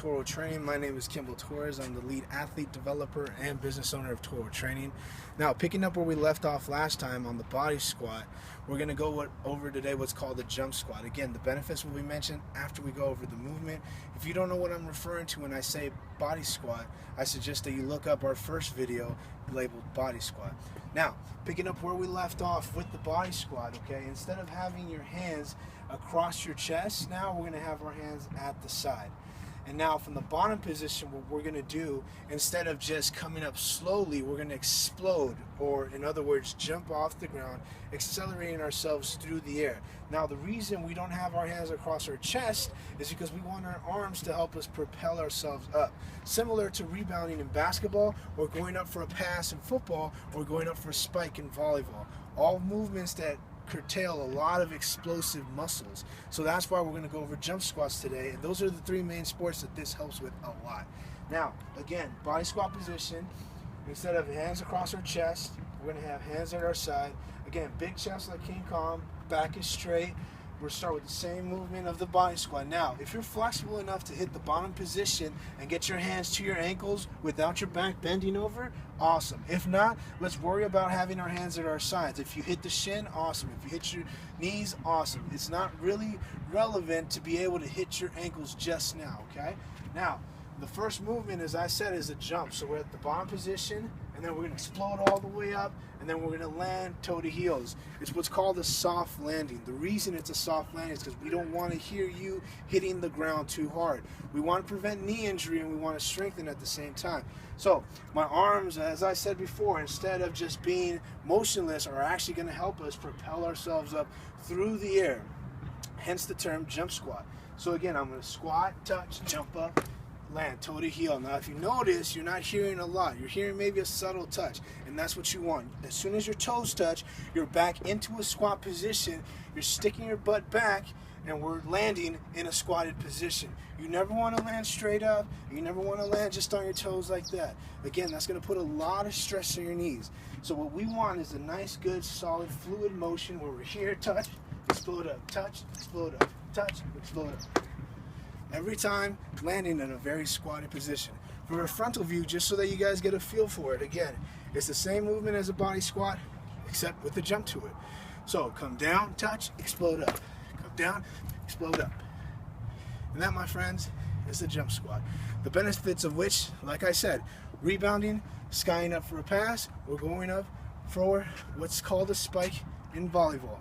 Toro Training. My name is Kimball Torres. I'm the lead athlete developer and business owner of Toro Training. Now, picking up where we left off last time on the body squat, we're going to go over today what's called the jump squat. Again, the benefits will be mentioned after we go over the movement. If you don't know what I'm referring to when I say body squat, I suggest that you look up our first video labeled body squat. Now, picking up where we left off with the body squat, okay, instead of having your hands across your chest, now we're going to have our hands at the side. And now from the bottom position, what we're going to do, instead of just coming up slowly, we're going to explode, or in other words, jump off the ground, accelerating ourselves through the air. Now the reason we don't have our hands across our chest is because we want our arms to help us propel ourselves up. Similar to rebounding in basketball, or going up for a pass in football, or going up for a spike in volleyball. All movements that curtail a lot of explosive muscles. So that's why we're going to go over jump squats today, and those are the three main sports that this helps with a lot. Now, again, body squat position, instead of hands across our chest, we're going to have hands at our side. Again, big chest like King Kong, back is straight. We'll start with the same movement of the body squat. Now, if you're flexible enough to hit the bottom position and get your hands to your ankles without your back bending over, awesome. If not, let's worry about having our hands at our sides. If you hit the shin, awesome. If you hit your knees, awesome. It's not really relevant to be able to hit your ankles just now, okay? Now, the first movement, as I said, is a jump. So we're at the bottom position, and then we're going to explode all the way up, and then we're going to land toe to heels. It's what's called a soft landing. The reason it's a soft landing is because we don't want to hear you hitting the ground too hard. We want to prevent knee injury, and we want to strengthen at the same time. So my arms, as I said before, instead of just being motionless, are actually going to help us propel ourselves up through the air. Hence the term jump squat. So again, I'm going to squat, touch, jump up, land, toe to heel. Now, if you notice, you're not hearing a lot. You're hearing maybe a subtle touch, and that's what you want. As soon as your toes touch, you're back into a squat position. You're sticking your butt back, and we're landing in a squatted position. You never want to land straight up. You never want to land just on your toes like that. Again, that's going to put a lot of stress on your knees. So what we want is a nice, good, solid, fluid motion where we're here, touch, explode up, touch, explode up, touch, explode up. Every time landing in a very squatted position. From a frontal view, just so that you guys get a feel for it, again, it's the same movement as a body squat, except with a jump to it. So come down, touch, explode up. Come down, explode up. And that, my friends, is the jump squat. The benefits of which, like I said, rebounding, skying up for a pass, or going up for what's called a spike in volleyball.